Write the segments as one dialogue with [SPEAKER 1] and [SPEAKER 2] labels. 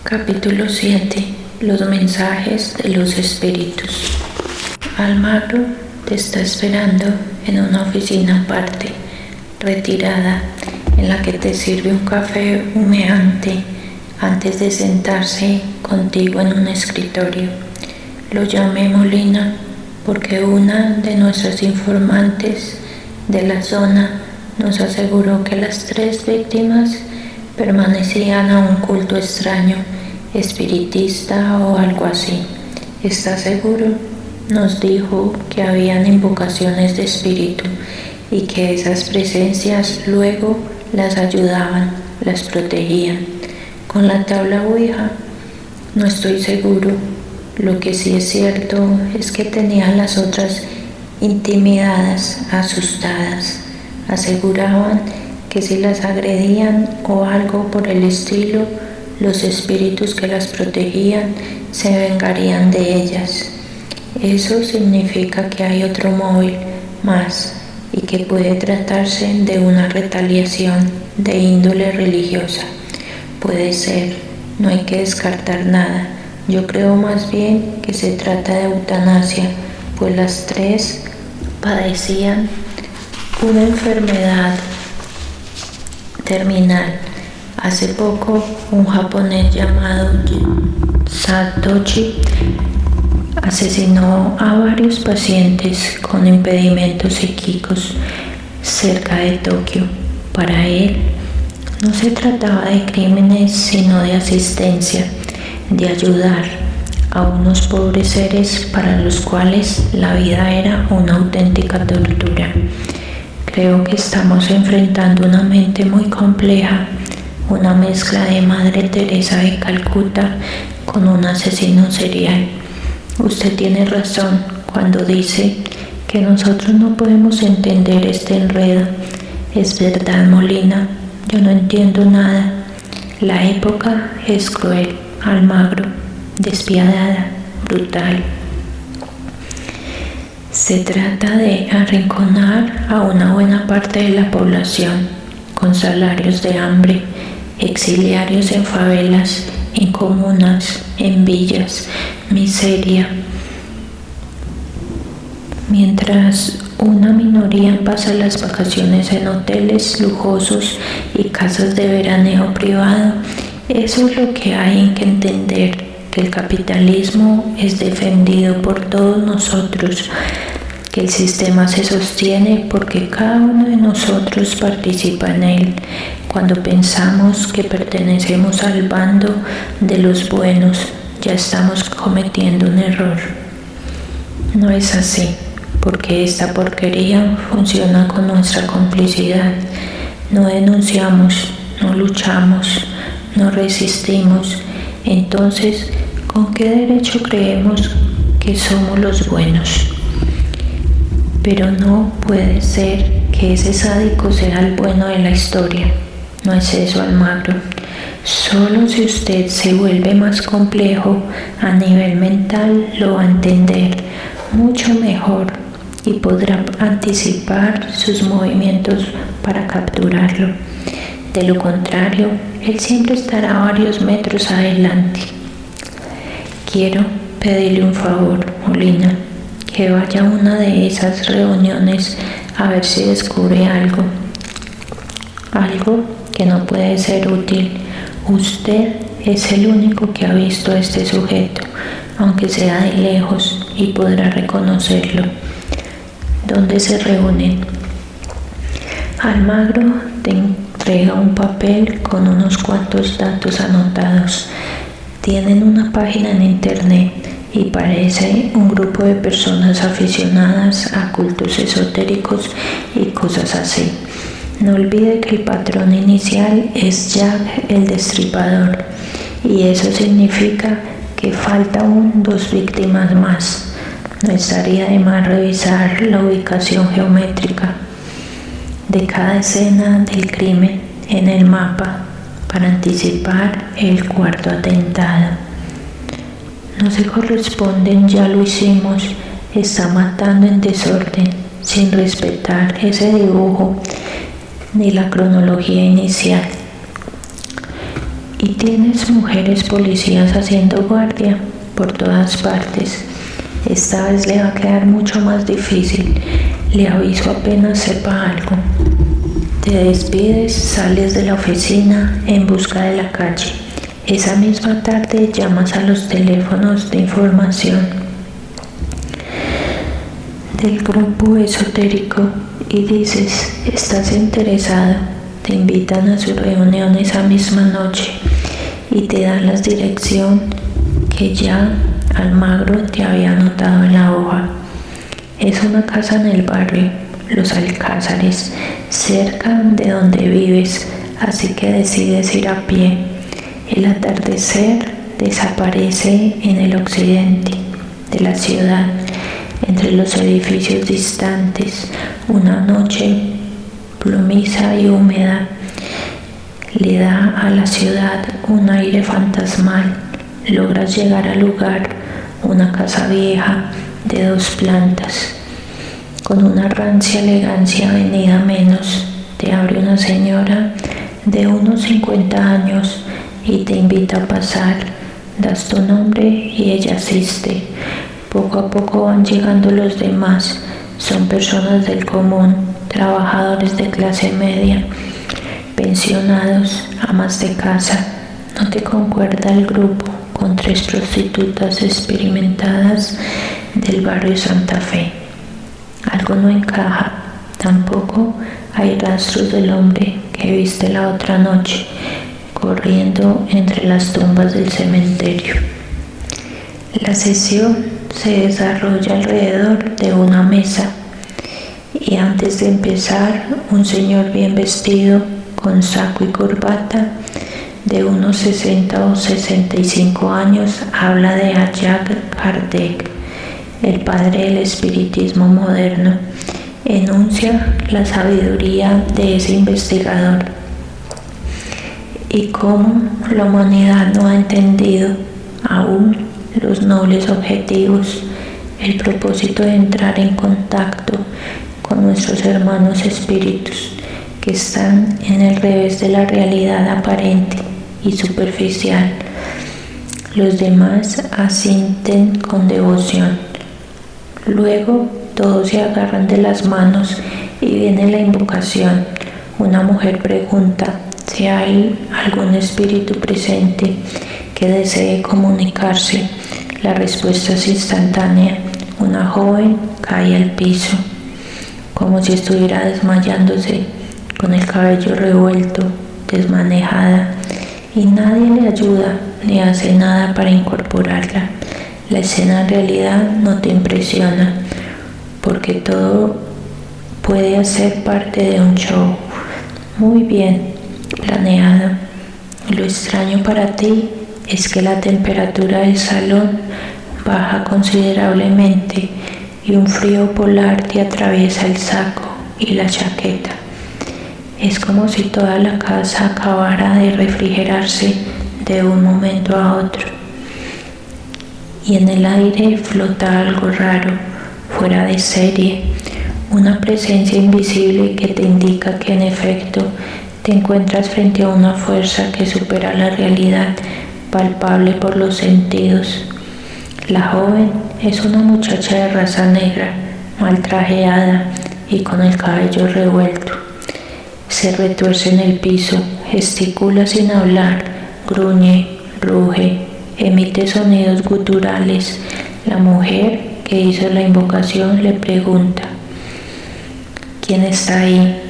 [SPEAKER 1] Capítulo 7. Los mensajes de los espíritus. Almagro te está esperando en una oficina aparte, retirada, en la que te sirve un café humeante antes de sentarse contigo en un escritorio. Lo llamé Molina porque una de nuestras informantes de la zona nos aseguró que las 3 víctimas permanecían a un culto extraño, espiritista o algo así. ¿Estás seguro? Nos dijo que habían invocaciones de espíritu y que esas presencias luego las ayudaban, las protegían. Con la tabla Ouija, no estoy seguro. Lo que sí es cierto es que tenían las otras intimidadas, asustadas. Aseguraban que si las agredían o algo por el estilo, los espíritus que las protegían se vengarían de ellas. Eso significa que hay otro móvil más y que puede tratarse de una retaliación de índole religiosa. Puede ser, no hay que descartar nada. Yo creo más bien que se trata de eutanasia, pues las 3 padecían una enfermedad terminal. Hace poco, un japonés llamado Satoshi asesinó a varios pacientes con impedimentos psíquicos cerca de Tokio. Para él, no se trataba de crímenes, sino de asistencia, de ayudar a unos pobres seres para los cuales la vida era una auténtica tortura. Creo que estamos enfrentando una mente muy compleja, una mezcla de Madre Teresa de Calcuta con un asesino serial. Usted tiene razón cuando dice que nosotros no podemos entender este enredo. Es verdad, Molina, yo no entiendo nada. La época es cruel, Almagro, despiadada, brutal. Se trata de arrinconar a una buena parte de la población con salarios de hambre, exiliarios en favelas, en comunas, en villas, miseria. Mientras una minoría pasa las vacaciones en hoteles lujosos y casas de veraneo privado, eso es lo que hay que entender, que el capitalismo es defendido por todos nosotros, que el sistema se sostiene porque cada uno de nosotros participa en él. Cuando pensamos que pertenecemos al bando de los buenos, ya estamos cometiendo un error. No es así, porque esta porquería funciona con nuestra complicidad. No denunciamos, no luchamos, no resistimos. Entonces, ¿con qué derecho creemos que somos los buenos? Pero no puede ser que ese sádico sea el bueno de la historia. No es eso, Almagro. Solo si usted se vuelve más complejo a nivel mental lo va a entender mucho mejor y podrá anticipar sus movimientos para capturarlo. De lo contrario, él siempre estará varios metros adelante. Quiero pedirle un favor, Molina, que vaya a una de esas reuniones a ver si descubre algo que no puede ser útil. Usted es el único que ha visto a este sujeto, aunque sea de lejos, y podrá reconocerlo. ¿Dónde se reúnen? Almagro te entrega un papel con unos cuantos datos anotados. Tienen una página en internet y parece un grupo de personas aficionadas a cultos esotéricos y cosas así. No olvide que el patrón inicial es Jack el Destripador, y eso significa que falta aún 2 víctimas más. No estaría de más revisar la ubicación geométrica de cada escena del crimen en el mapa para anticipar el 4.º atentado. No se corresponden, ya lo hicimos. Está matando en desorden, sin respetar ese dibujo ni la cronología inicial. Y tienes mujeres policías haciendo guardia por todas partes. Esta vez le va a quedar mucho más difícil. Le aviso apenas sepa algo. Te despides, sales de la oficina en busca de la calle. Esa misma tarde llamas a los teléfonos de información del grupo esotérico y dices, ¿estás interesado? Te invitan a su reunión esa misma noche y te dan la dirección que ya Almagro te había anotado en la hoja. Es una casa en el barrio Los Alcázares, cerca de donde vives, así que decides ir a pie. El atardecer desaparece en el occidente de la ciudad, entre los edificios distantes. Una noche plomiza y húmeda le da a la ciudad un aire fantasmal. Logras llegar al lugar, una casa vieja de 2 plantas, con una rancia elegancia venida menos. Te abre una señora de unos 50 años y te invita a pasar. Das tu nombre y ella asiste. Poco a poco van llegando los demás. Son personas del común, trabajadores de clase media, pensionados, amas de casa. No te concuerda el grupo con 3 prostitutas experimentadas del barrio Santa Fe. Algo no encaja. Tampoco hay rastros del hombre que viste la otra noche corriendo entre las tumbas del cementerio. La sesión se desarrolla alrededor de una mesa y antes de empezar, un señor bien vestido con saco y corbata de unos 60 o 65 años habla de Jacques Kardec, el padre del espiritismo moderno. Enuncia la sabiduría de ese investigador y cómo la humanidad no ha entendido aún los nobles objetivos, el propósito de entrar en contacto con nuestros hermanos espíritus que están en el revés de la realidad aparente y superficial. Los demás asienten con devoción. Luego todos se agarran de las manos y viene la invocación. Una mujer pregunta si hay algún espíritu presente que desee comunicarse. La respuesta es instantánea. Una joven cae al piso, como si estuviera desmayándose, con el cabello revuelto, desmanejada, y nadie le ayuda ni hace nada para incorporarla. La escena en realidad no te impresiona, porque todo puede hacer parte de un show muy bien planeado. Lo extraño para ti es que la temperatura del salón baja considerablemente y un frío polar te atraviesa el saco y la chaqueta. Es como si toda la casa acabara de refrigerarse de un momento a otro. Y en el aire flota algo raro, fuera de serie, una presencia invisible que te indica que en efecto te encuentras frente a una fuerza que supera la realidad palpable por los sentidos. La joven es una muchacha de raza negra, mal trajeada y con el cabello revuelto. Se retuerce en el piso, gesticula sin hablar, gruñe, ruge, emite sonidos guturales. La mujer que hizo la invocación le pregunta: ¿quién está ahí?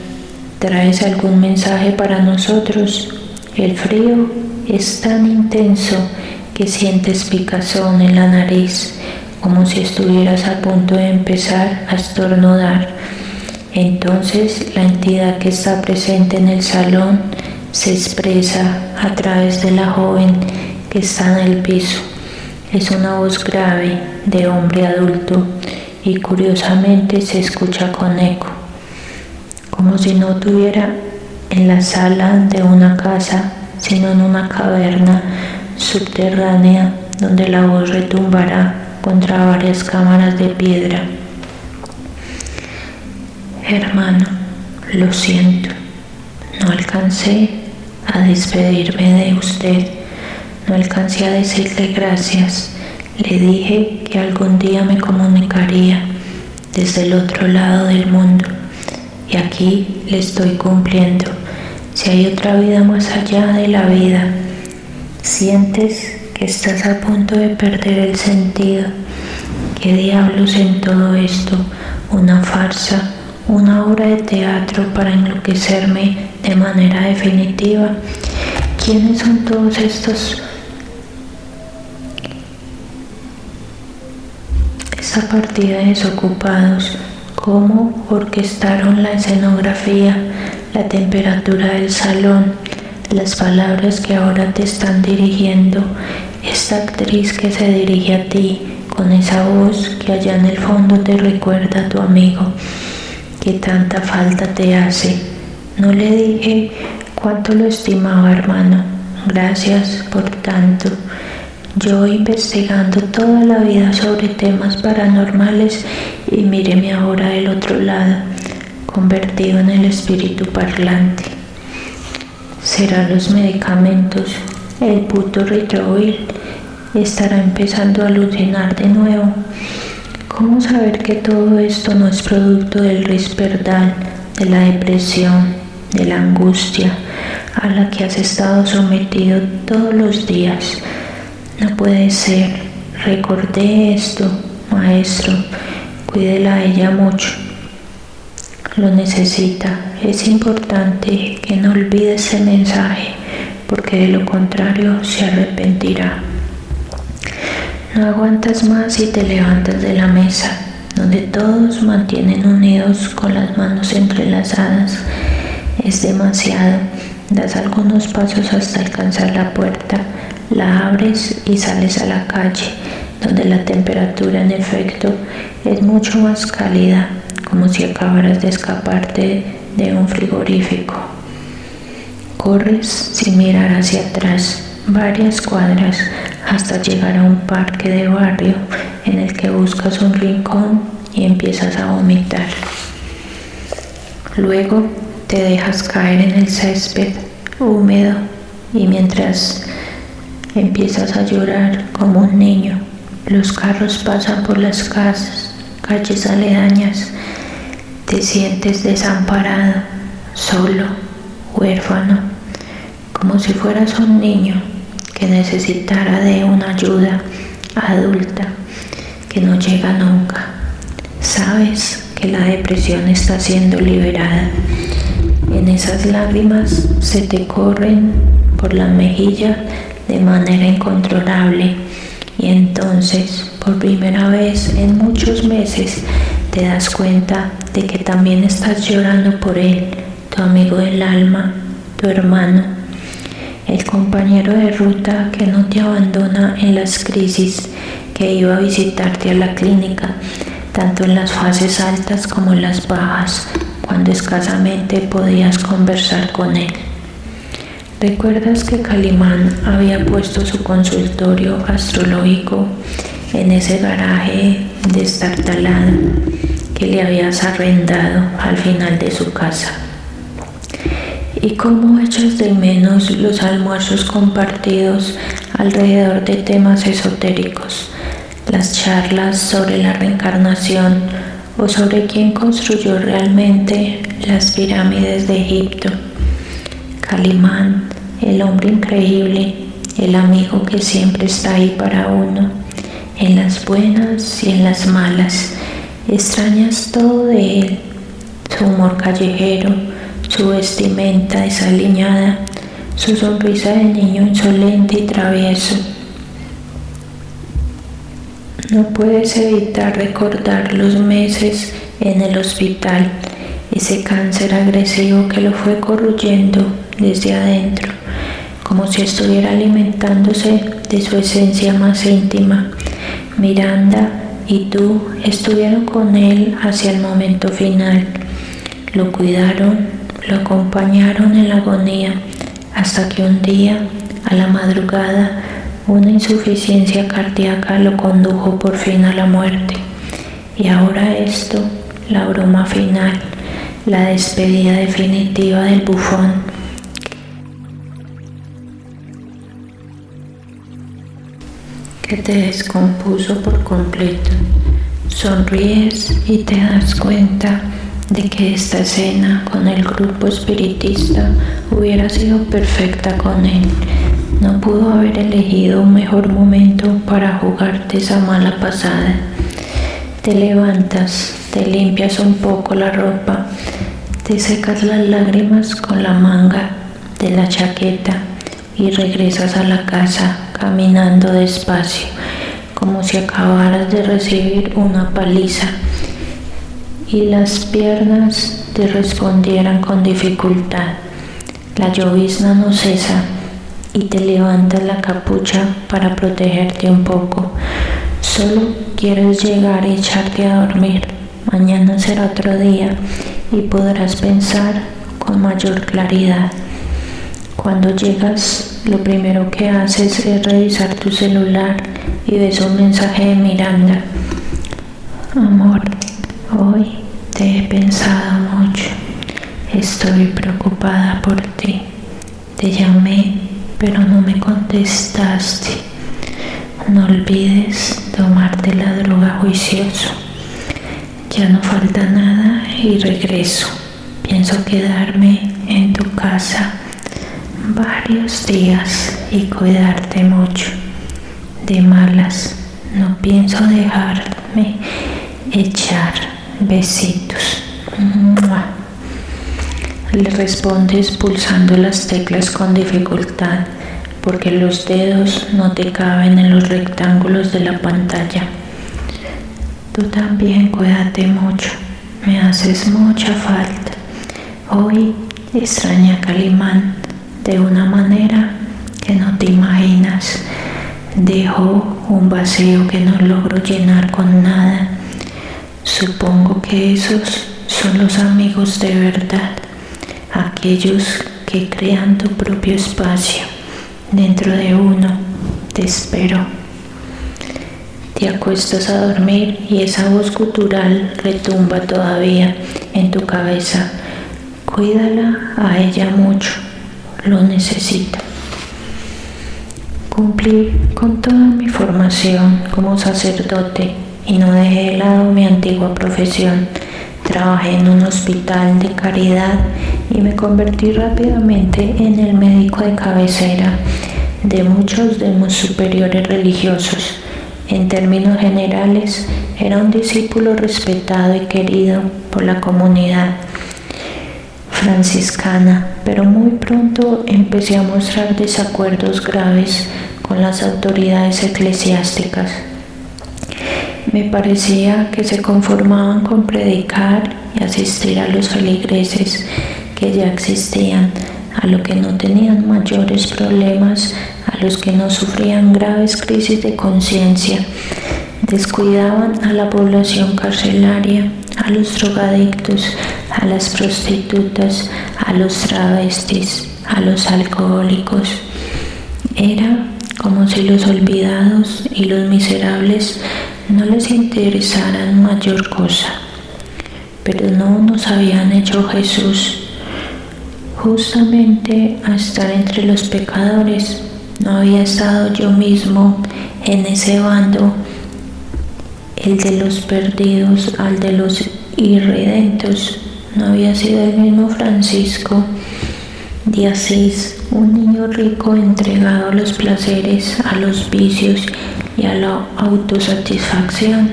[SPEAKER 1] ¿Traes algún mensaje para nosotros? El frío es tan intenso que sientes picazón en la nariz, como si estuvieras a punto de empezar a estornudar. Entonces la entidad que está presente en el salón se expresa a través de la joven que está en el piso. Es una voz grave de hombre adulto y curiosamente se escucha con eco, como si no estuviera en la sala de una casa, sino en una caverna subterránea donde la voz retumbará contra varias cámaras de piedra. Hermano, lo siento, no alcancé a a despedirme de usted. No alcancé a decirle gracias. Le dije que algún día me comunicaría desde el otro lado del mundo. Y aquí le estoy cumpliendo. Si hay otra vida más allá de la vida, sientes que estás a punto de perder el sentido. ¿Qué diablos en todo esto? ¿Una farsa? ¿Una obra de teatro para enloquecerme de manera definitiva? ¿Quiénes son todos esta partida de desocupados? ¿Cómo orquestaron la escenografía, la temperatura del salón, las palabras que ahora te están dirigiendo, esta actriz que se dirige a ti con esa voz que allá en el fondo te recuerda a tu amigo que tanta falta te hace? No le dije cuánto lo estimaba, hermano. Gracias por tanto. Yo investigando toda la vida sobre temas paranormales y míreme ahora del otro lado, convertido en el espíritu parlante. ¿Serán los medicamentos? ¿El puto Ritroil estará empezando a alucinar de nuevo? ¿Cómo saber que todo esto no es producto del risperdal, de la depresión, de la angustia a la que has estado sometido todos los días? No puede ser. Recordé esto, maestro. Cuídela a ella mucho. Lo necesita. Es importante que no olvide ese mensaje, porque de lo contrario se arrepentirá. No aguantas más y te levantas de la mesa, donde todos mantienen unidos con las manos entrelazadas. Es demasiado. Das algunos pasos hasta alcanzar la puerta, la abres y sales a la calle, donde la temperatura en efecto es mucho más cálida, como si acabaras de escaparte de un frigorífico. Corres sin mirar hacia atrás varias cuadras hasta llegar a un parque de barrio en el que buscas un rincón y empiezas a vomitar. Luego te dejas caer en el césped húmedo y mientras empiezas a llorar como un niño, los carros pasan por las calles aledañas. Te sientes desamparado, solo, huérfano, como si fueras un niño que necesitara de una ayuda adulta que no llega nunca. Sabes que la depresión está siendo liberada. En esas lágrimas se te corren por la mejilla de manera incontrolable y entonces, por primera vez en muchos meses, te das cuenta de que también estás llorando por él, tu amigo del alma, tu hermano, el compañero de ruta que no te abandona en las crisis, que iba a visitarte a la clínica, tanto en las fases altas como en las bajas, cuando escasamente podías conversar con él. ¿Recuerdas que Calimán había puesto su consultorio astrológico en ese garaje destartalado que le habías arrendado al final de su casa? ¿Y cómo echas de menos los almuerzos compartidos alrededor de temas esotéricos, las charlas sobre la reencarnación o sobre quién construyó realmente las pirámides de Egipto? Calimán, el hombre increíble, el amigo que siempre está ahí para uno, en las buenas y en las malas. Extrañas todo de él, su humor callejero, su vestimenta desaliñada, su sonrisa de niño insolente y travieso. No puedes evitar recordar los meses en el hospital, ese cáncer agresivo que lo fue corroyendo desde adentro, como si estuviera alimentándose de su esencia más íntima. Miranda y tú estuvieron con él hacia el momento final. Lo cuidaron, lo acompañaron en la agonía, hasta que un día, a la madrugada, una insuficiencia cardíaca lo condujo por fin a la muerte. Y ahora esto, la broma final, la despedida definitiva del bufón que te descompuso por completo. Sonríes y te das cuenta de que esta escena con el grupo espiritista hubiera sido perfecta con él. No pudo haber elegido un mejor momento para jugarte esa mala pasada. Te levantas, te limpias un poco la ropa, te secas las lágrimas con la manga de la chaqueta y regresas a la casa caminando despacio, como si acabaras de recibir una paliza y las piernas te respondieran con dificultad. La llovizna no cesa y te levantas la capucha para protegerte un poco. Solo quieres llegar y echarte a dormir. Mañana será otro día y podrás pensar con mayor claridad. Cuando llegas, lo primero que haces es revisar tu celular y ves un mensaje de Miranda. Amor, hoy te he pensado mucho. Estoy preocupada por ti. Te llamé, pero no me contestaste. No olvides tomarte la droga juicioso. Ya no falta nada y regreso. Pienso quedarme en tu casa varios días y cuidarte mucho. De malas, no pienso dejarme echar besitos. ¡Mua! Le respondes pulsando las teclas con dificultad porque los dedos no te caben en los rectángulos de la pantalla. Tú también cuídate mucho, me haces mucha falta. Hoy extrañé a Calimán de una manera que no te imaginas. Dejó un vacío que no logro llenar con nada. Supongo que esos son los amigos de verdad, aquellos que crean tu propio espacio dentro de uno. Te espero. Te acuestas a dormir y esa voz gutural retumba todavía en tu cabeza. Cuídala a ella mucho, lo necesita. Cumplí con toda mi formación como sacerdote y no dejé de lado mi antigua profesión. Trabajé en un hospital de caridad y me convertí rápidamente en el médico de cabecera de muchos de mis superiores religiosos. En términos generales, era un discípulo respetado y querido por la comunidad franciscana, pero muy pronto empecé a mostrar desacuerdos graves con las autoridades eclesiásticas. Me parecía que se conformaban con predicar y asistir a los feligreses que ya existían, a los que no tenían mayores problemas, a los que no sufrían graves crisis de conciencia. Descuidaban a la población carcelaria, a los drogadictos, a las prostitutas, a los travestis, a los alcohólicos. Era como si los olvidados y los miserables no les interesaran mayor cosa. Pero no nos habían hecho Jesús. Justamente a estar entre los pecadores, no había estado yo mismo en ese bando, el de los perdidos al de los irredentos. No había sido el mismo Francisco de Asís, un niño rico entregado a los placeres, a los vicios y a la autosatisfacción.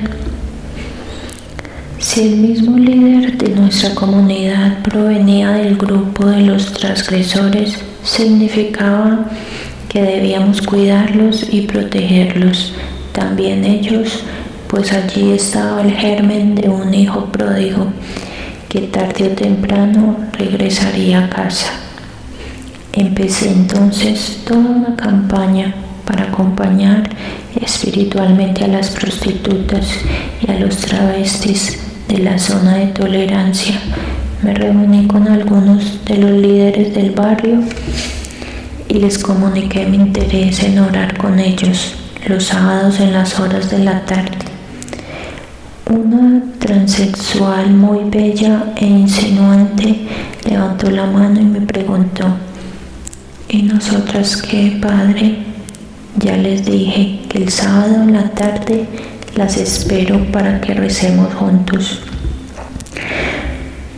[SPEAKER 1] Si el mismo líder de nuestra comunidad provenía del grupo de los transgresores, significaba que debíamos cuidarlos y protegerlos, también ellos, pues allí estaba el germen de un hijo pródigo que tarde o temprano regresaría a casa. Empecé entonces toda una campaña para acompañar espiritualmente a las prostitutas y a los travestis de la zona de tolerancia. Me reuní con algunos de los líderes del barrio y les comuniqué mi interés en orar con ellos los sábados en las horas de la tarde. Una transexual muy bella e insinuante levantó la mano y me preguntó: ¿Y nosotras qué, padre? Ya les dije que el sábado en la tarde las espero para que recemos juntos.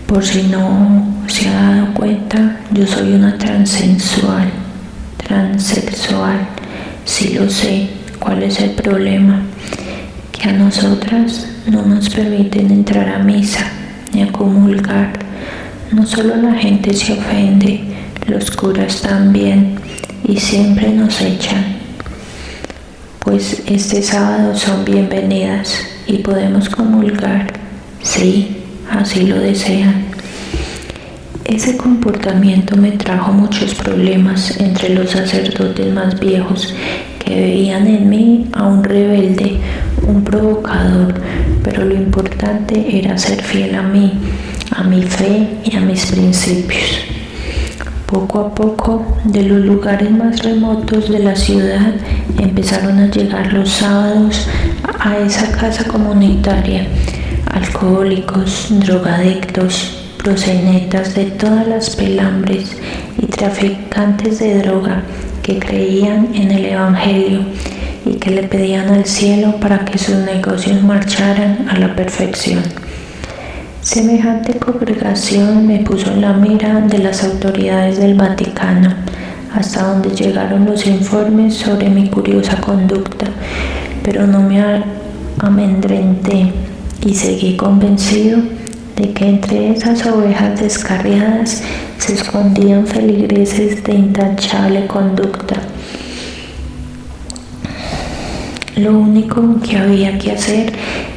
[SPEAKER 1] Por si no se ha dado cuenta, yo soy una transexual. Sí lo sé. ¿Cuál es el problema? Que a nosotras no nos permiten entrar a misa ni a comulgar. No solo la gente se ofende, los curas también, y siempre nos echan. Pues este sábado son bienvenidas y podemos comulgar, sí, así lo desean. Ese comportamiento me trajo muchos problemas entre los sacerdotes más viejos, que veían en mí a un rebelde, un provocador, pero lo importante era ser fiel a mí, a mi fe y a mis principios. Poco a poco, de los lugares más remotos de la ciudad, empezaron a llegar los sábados a esa casa comunitaria alcohólicos, drogadictos, proxenetas de todas las pelambres y traficantes de droga que creían en el Evangelio y que le pedían al cielo para que sus negocios marcharan a la perfección. Semejante congregación me puso en la mira de las autoridades del Vaticano, hasta donde llegaron los informes sobre mi curiosa conducta, pero no me amedrenté y seguí convencido de que entre esas ovejas descarriadas se escondían feligreses de intachable conducta. Lo único que había que hacer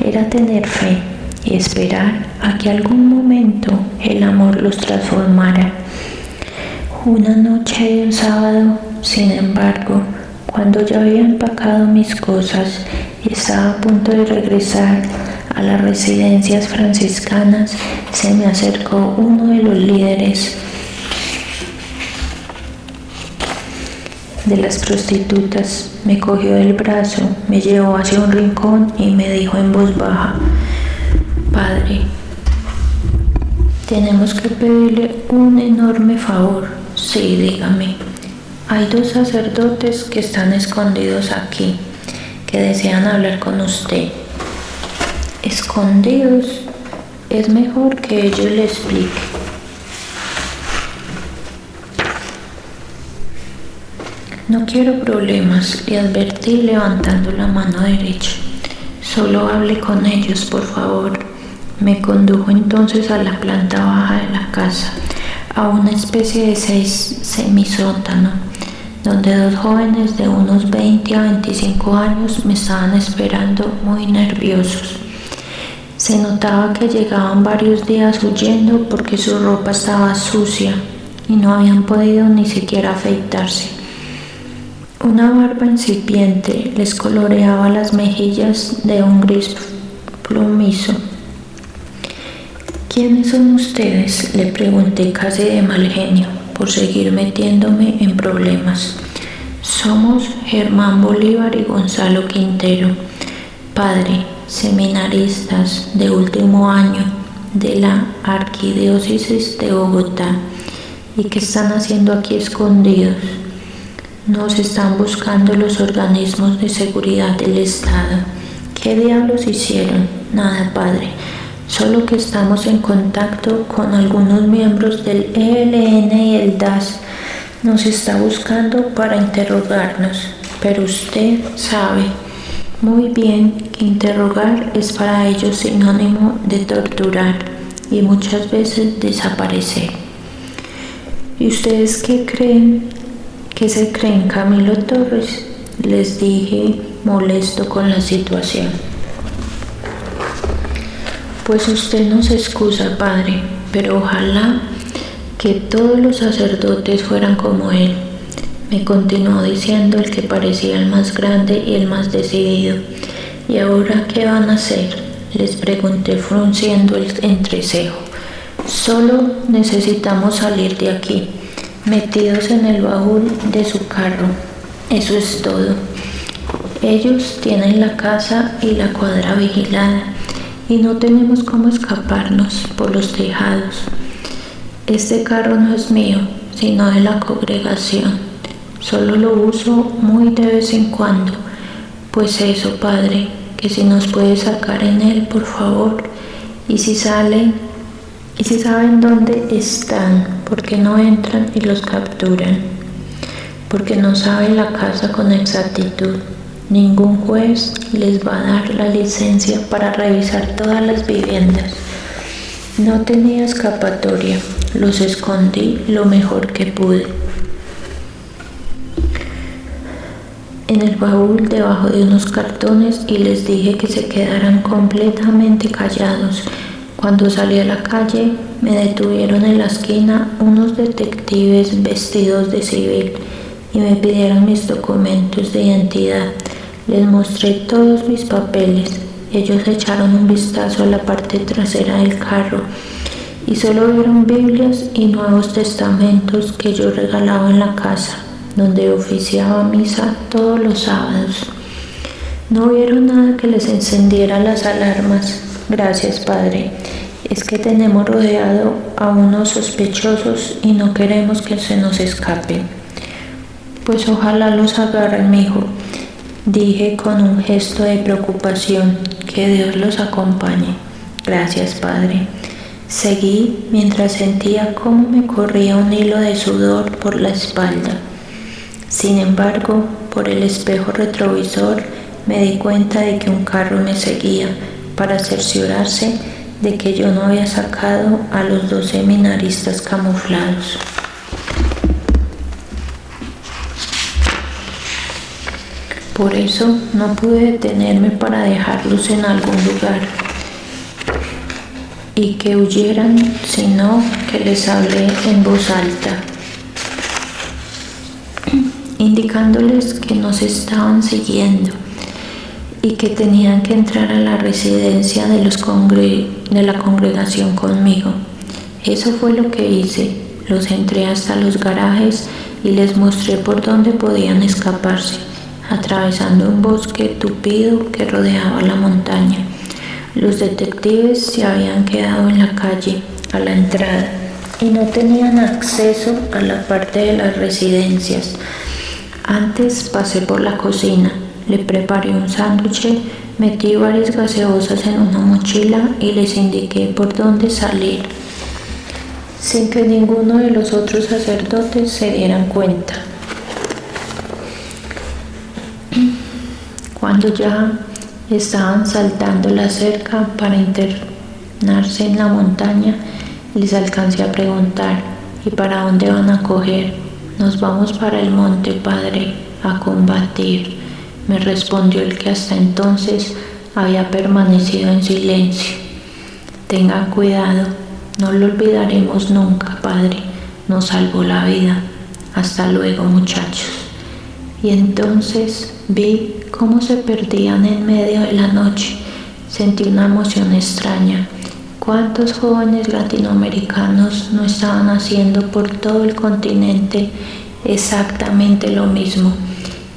[SPEAKER 1] era tener fe y esperar a que algún momento el amor los transformara. Una noche de un sábado, sin embargo, cuando ya había empacado mis cosas y estaba a punto de regresar a las residencias franciscanas, se me acercó uno de los líderes de las prostitutas, me cogió del brazo, me llevó hacia un rincón y me dijo en voz baja: Padre, tenemos que pedirle un enorme favor. Sí, dígame. Hay 2 sacerdotes que están escondidos aquí, que desean hablar con usted. ¿Escondidos? Es mejor que yo le explique. No quiero problemas, le advertí levantando la mano derecha. Solo hable con ellos, por favor. Me condujo entonces a la planta baja de la casa, a una especie de semisótano, donde 2 jóvenes de unos 20 a 25 años me estaban esperando muy nerviosos. Se notaba que llegaban varios días huyendo porque su ropa estaba sucia y no habían podido ni siquiera afeitarse. Una barba incipiente les coloreaba las mejillas de un gris plomizo. ¿Quiénes son ustedes?, le pregunté casi de mal genio, por seguir metiéndome en problemas. Somos Germán Bolívar y Gonzalo Quintero, padre, seminaristas de último año de la Arquidiócesis de Bogotá, y que están haciendo aquí escondidos. Nos están buscando los organismos de seguridad del Estado. ¿Qué diablos hicieron? Nada, padre. Solo que estamos en contacto con algunos miembros del ELN y el DAS. Nos está buscando para interrogarnos, pero usted sabe muy bien que interrogar es para ellos sinónimo de torturar y muchas veces desaparecer. ¿Y ustedes qué creen? ¿Qué se creen, Camilo Torres?, les dije, molesto con la situación. Pues usted nos excusa, padre, pero ojalá que todos los sacerdotes fueran como él, me continuó diciendo el que parecía el más grande y el más decidido. ¿Y ahora qué van a hacer?, les pregunté frunciendo el entrecejo. Solo necesitamos salir de aquí, metidos en el baúl de su carro. Eso es todo. Ellos tienen la casa y la cuadra vigilada y no tenemos cómo escaparnos por los tejados. Este carro no es mío, sino de la congregación. Solo lo uso muy de vez en cuando. Pues eso, padre, que si nos puede sacar en él, por favor. Y si salen, y si saben dónde están, ¿por qué no entran y los capturan? Porque no saben la casa con exactitud. Ningún juez les va a dar la licencia para revisar todas las viviendas. No tenía escapatoria, los escondí lo mejor que pude. En el baúl debajo de unos cartones y les dije que se quedaran completamente callados. Cuando salí a la calle me detuvieron en la esquina unos detectives vestidos de civil y me pidieron mis documentos de identidad. Les mostré todos mis papeles. Ellos echaron un vistazo a la parte trasera del carro y solo vieron Biblias y Nuevos Testamentos que yo regalaba en la casa, donde oficiaba misa todos los sábados. No vieron nada que les encendiera las alarmas. Gracias, padre. Es que tenemos rodeado a unos sospechosos y no queremos que se nos escapen. Pues ojalá los agarren, mijo, dije con un gesto de preocupación. Que Dios los acompañe. Gracias, padre. Seguí mientras sentía cómo me corría un hilo de sudor por la espalda. Sin embargo, por el espejo retrovisor me di cuenta de que un carro me seguía para cerciorarse de que yo no había sacado a los 2 seminaristas camuflados. Por eso no pude detenerme para dejarlos en algún lugar y que huyeran, sino que les hablé en voz alta, indicándoles que nos estaban siguiendo y que tenían que entrar a la residencia de la congregación conmigo. Eso fue lo que hice. Los entré hasta los garajes y les mostré por dónde podían escaparse, atravesando un bosque tupido que rodeaba la montaña. Los detectives se habían quedado en la calle, a la entrada, y no tenían acceso a la parte de las residencias. Antes pasé por la cocina, le preparé un sándwich, metí varias gaseosas en una mochila y les indiqué por dónde salir, sin que ninguno de los otros sacerdotes se dieran cuenta. Cuando ya estaban saltando la cerca para internarse en la montaña, les alcancé a preguntar: ¿y para dónde van a coger? Nos vamos para el monte, padre, a combatir, me respondió el que hasta entonces había permanecido en silencio. Tenga cuidado, no lo olvidaremos nunca, padre, nos salvó la vida. Hasta luego, muchachos. Y entonces vi cómo se perdían en medio de la noche. Sentí una emoción extraña. ¿Cuántos jóvenes latinoamericanos no estaban haciendo por todo el continente exactamente lo mismo?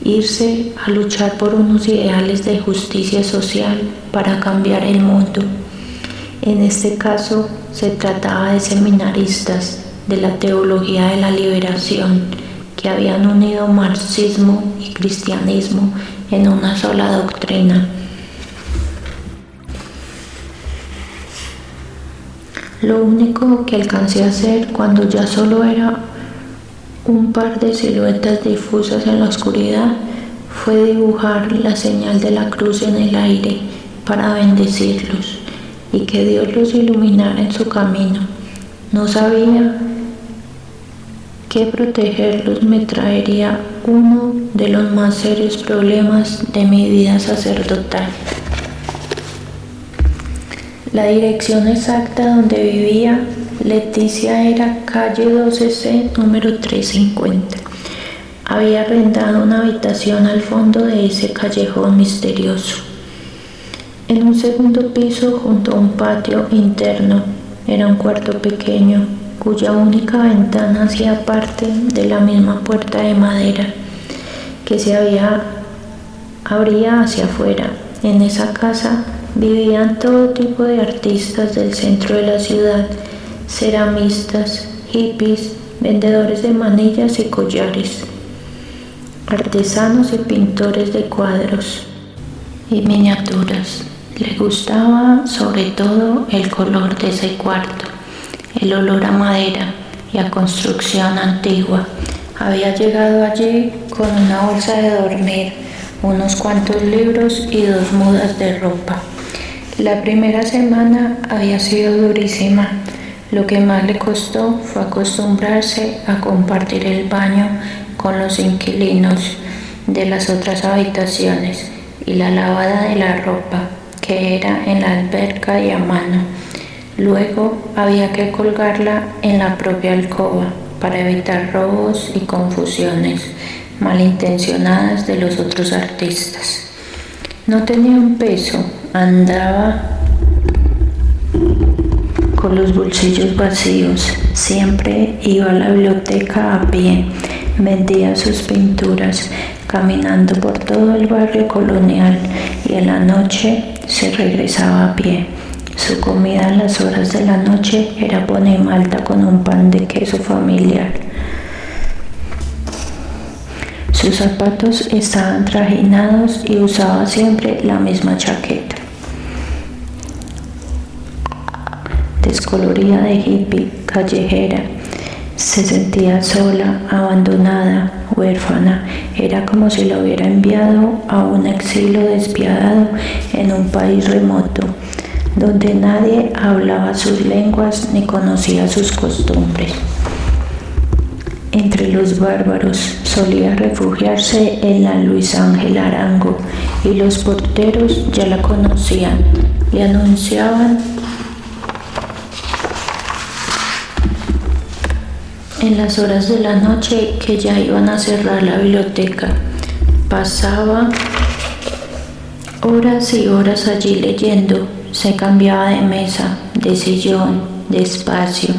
[SPEAKER 1] Irse a luchar por unos ideales de justicia social para cambiar el mundo. En este caso se trataba de seminaristas de la teología de la liberación que habían unido marxismo y cristianismo en una sola doctrina. Lo único que alcancé a hacer cuando ya solo era un par de siluetas difusas en la oscuridad fue dibujar la señal de la cruz en el aire para bendecirlos y que Dios los iluminara en su camino. No sabía que protegerlos me traería uno de los más serios problemas de mi vida sacerdotal. La dirección exacta donde vivía Leticia era calle 12C, número 350. Había arrendado una habitación al fondo de ese callejón misterioso, en un segundo piso junto a un patio interno. Era un cuarto pequeño, cuya única ventana hacía parte de la misma puerta de madera que se abría hacia afuera. En esa casa vivían todo tipo de artistas del centro de la ciudad, ceramistas, hippies, vendedores de manillas y collares. artesanos y pintores de cuadros y miniaturas. Le gustaba sobre todo el color de ese cuarto, el olor a madera y a construcción antigua. Había llegado allí con una bolsa de dormir, unos cuantos libros y 2 mudas de ropa. La primera semana había sido durísima. Lo que más le costó fue acostumbrarse a compartir el baño con los inquilinos de las otras habitaciones y la lavada de la ropa, que era en la alberca y a mano. Luego había que colgarla en la propia alcoba para evitar robos y confusiones malintencionadas de los otros artistas. No tenía un peso, andaba con los bolsillos vacíos, siempre iba a la biblioteca a pie, vendía sus pinturas, caminando por todo el barrio colonial y en la noche se regresaba a pie. Su comida a las horas de la noche era pan y malta con un pan de queso familiar. Sus zapatos estaban trajinados y usaba siempre la misma chaqueta descolorida de hippie callejera. Se sentía sola, abandonada, huérfana. Era como si la hubiera enviado a un exilio despiadado en un país remoto, donde nadie hablaba sus lenguas ni conocía sus costumbres. Entre los bárbaros solía refugiarse en la Luis Ángel Arango y los porteros ya la conocían, le anunciaban en las horas de la noche que ya iban a cerrar la biblioteca. Pasaba horas y horas allí leyendo, se cambiaba de mesa, de sillón, de espacio,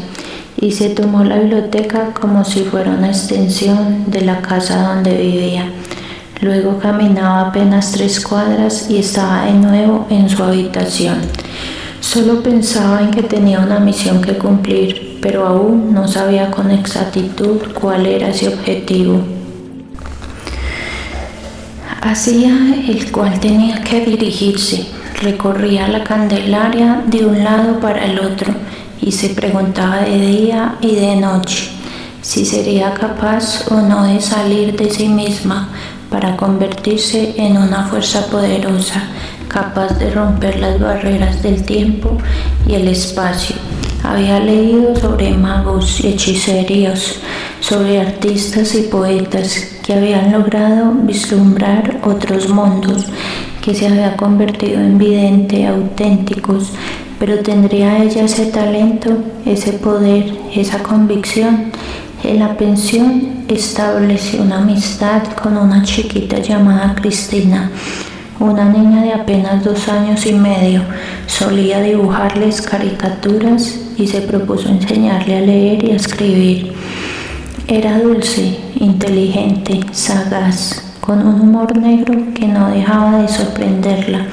[SPEAKER 1] y se tomó la biblioteca como si fuera una extensión de la casa donde vivía. Luego caminaba apenas 3 cuadras y estaba de nuevo en su habitación. Solo pensaba en que tenía una misión que cumplir, pero aún no sabía con exactitud cuál era ese objetivo hacia el cual tenía que dirigirse. Recorría la Candelaria de un lado para el otro y se preguntaba de día y de noche si sería capaz o no de salir de sí misma para convertirse en una fuerza poderosa, capaz de romper las barreras del tiempo y el espacio. Había leído sobre magos y hechiceros, sobre artistas y poetas que habían logrado vislumbrar otros mundos, que se había convertido en vidente, auténticos, pero ¿tendría ella ese talento, ese poder, esa convicción? En la pensión estableció una amistad con una chiquita llamada Cristina, una niña de apenas 2 años y medio. Solía dibujarles caricaturas y se propuso enseñarle a leer y a escribir. Era dulce, inteligente, sagaz, con un humor negro que no dejaba de sorprenderla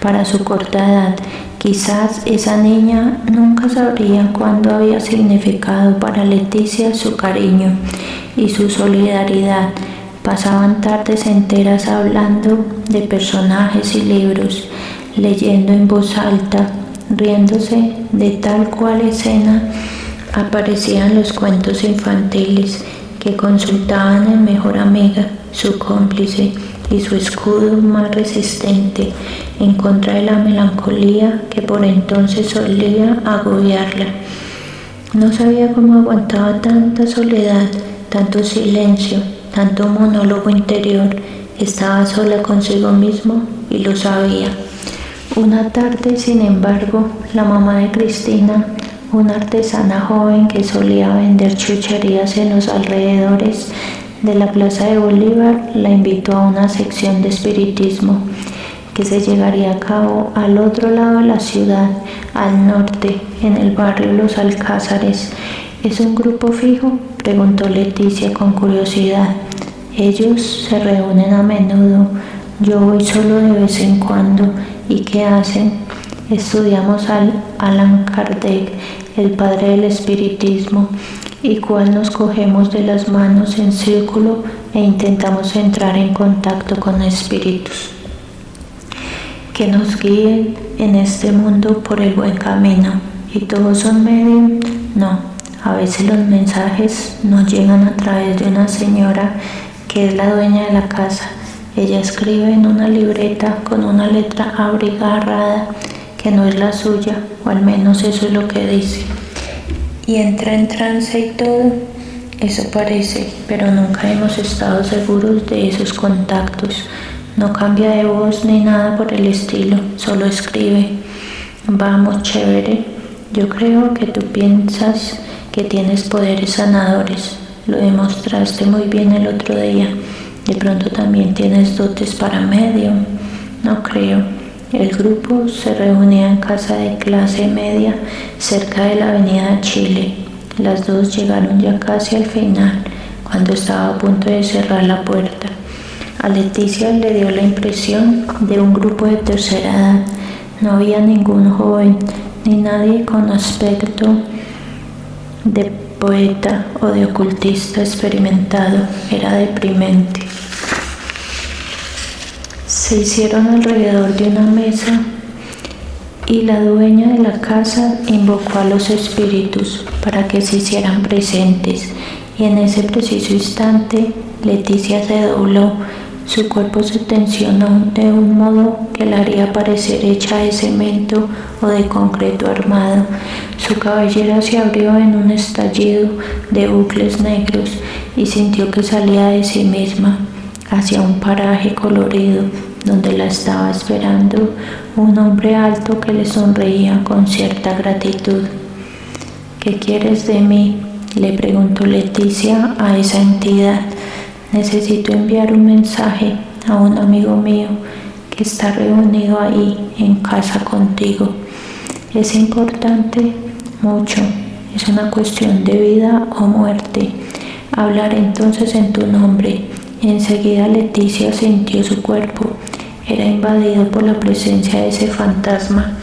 [SPEAKER 1] para su corta edad. Quizás esa niña nunca sabría cuándo había significado para Leticia su cariño y su solidaridad. Pasaban tardes enteras hablando de personajes y libros, leyendo en voz alta, riéndose de tal cual escena aparecían los cuentos infantiles que consultaban en mejor amiga, su cómplice y su escudo más resistente en contra de la melancolía que por entonces solía agobiarla. No sabía cómo aguantaba tanta soledad, tanto silencio, tanto monólogo interior. Estaba sola consigo mismo y lo sabía. Una tarde, sin embargo, la mamá de Cristina, una artesana joven que solía vender chucherías en los alrededores de la Plaza de Bolívar, la invitó a una sección de espiritismo que se llevaría a cabo al otro lado de la ciudad, al norte, en el barrio Los Alcázares. ¿Es un grupo fijo?, preguntó Leticia con curiosidad. Ellos se reúnen a menudo, yo voy solo de vez en cuando. ¿Y qué hacen? Estudiamos a Allan Kardec, el padre del espiritismo, y cual nos cogemos de las manos en círculo e intentamos entrar en contacto con espíritus que nos guíen en este mundo por el buen camino. ¿Y todos son medium? No, a veces los mensajes nos llegan a través de una señora que es la dueña de la casa. Ella escribe en una libreta con una letra abigarrada que no es la suya, o al menos eso es lo que dice. Y entra en trance y todo, eso parece, pero nunca hemos estado seguros de esos contactos. No cambia de voz ni nada por el estilo, solo escribe. Vamos, chévere. Yo creo que tú piensas que tienes poderes sanadores. Lo demostraste muy bien el otro día. De pronto también tienes dotes para medium. No creo. El grupo se reunía en casa de clase media cerca de la avenida Chile. Las dos llegaron ya casi al final, cuando estaba a punto de cerrar la puerta. A Leticia le dio la impresión de un grupo de tercera edad. No había ningún joven, ni nadie con aspecto de poeta o de ocultista experimentado. Era deprimente. Se hicieron alrededor de una mesa y la dueña de la casa invocó a los espíritus para que se hicieran presentes, y en ese preciso instante Leticia se dobló. Su cuerpo se tensionó de un modo que la haría parecer hecha de cemento o de concreto armado. Su cabellera se abrió en un estallido de bucles negros y sintió que salía de sí misma hacia un paraje colorido donde la estaba esperando un hombre alto que le sonreía con cierta gratitud. ¿Qué quieres de mí?, le preguntó Leticia a esa entidad. Necesito enviar un mensaje a un amigo mío que está reunido ahí en casa contigo. ¿Es importante? Mucho. Es una cuestión de vida o muerte. Hablaré entonces en tu nombre. Enseguida Leticia sintió su cuerpo. Era invadido por la presencia de ese fantasma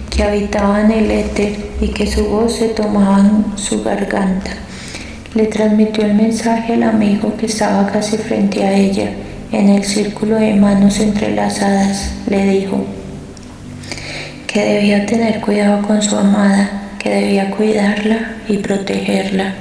[SPEAKER 1] que habitaba en el éter y que su voz se tomaba en su garganta. Le transmitió el mensaje al amigo que estaba casi frente a ella. En el círculo de manos entrelazadas le dijo que debía tener cuidado con su amada, que debía cuidarla y protegerla.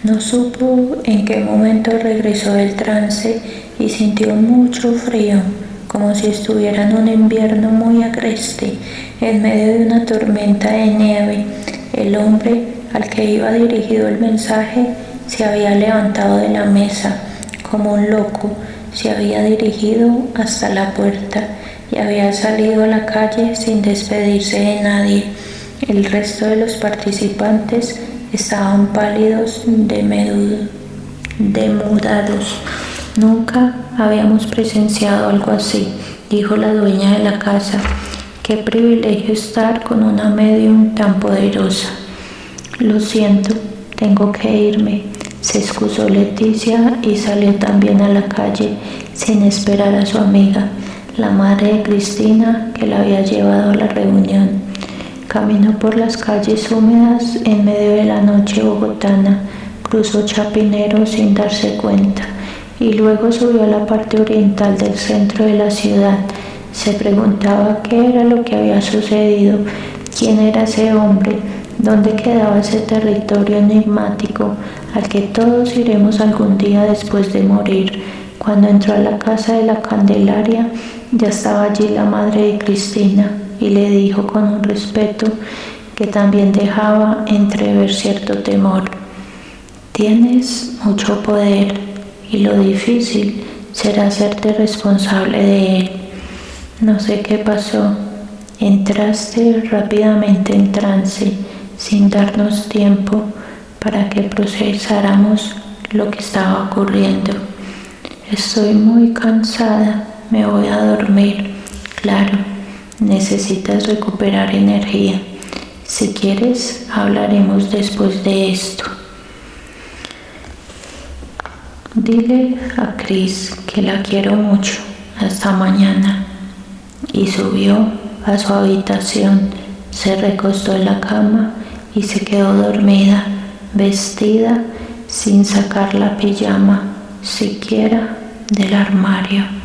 [SPEAKER 1] No supo en qué momento regresó del trance y sintió mucho frío, como si estuviera en un invierno muy agreste, en medio de una tormenta de nieve. El hombre al que iba dirigido el mensaje se había levantado de la mesa como un loco, se había dirigido hasta la puerta y había salido a la calle sin despedirse de nadie. El resto de los participantes estaban pálidos, demudados. Nunca habíamos presenciado algo así, dijo la dueña de la casa. Qué privilegio estar con una medium tan poderosa. Lo siento, tengo que irme, se excusó Leticia y salió también a la calle sin esperar a su amiga, la madre de Cristina, que la había llevado a la reunión. Caminó por las calles húmedas en medio de la noche bogotana, cruzó Chapinero sin darse cuenta y luego subió a la parte oriental del centro de la ciudad. Se preguntaba qué era lo que había sucedido, quién era ese hombre, dónde quedaba ese territorio enigmático al que todos iremos algún día después de morir. Cuando entró a la casa de la Candelaria, ya estaba allí la madre de Cristina y le dijo con un respeto que también dejaba entrever cierto temor: tienes mucho poder y lo difícil será hacerte responsable de él. No sé qué pasó, entraste rápidamente en trance sin darnos tiempo para que procesáramos lo que estaba ocurriendo. Estoy muy cansada, me voy a dormir. Claro, necesitas recuperar energía. Si quieres, hablaremos después de esto. Dile a Cris que la quiero mucho. Hasta mañana. Y subió a su habitación, se recostó en la cama y se quedó dormida, vestida sin sacar la pijama, siquiera del armario.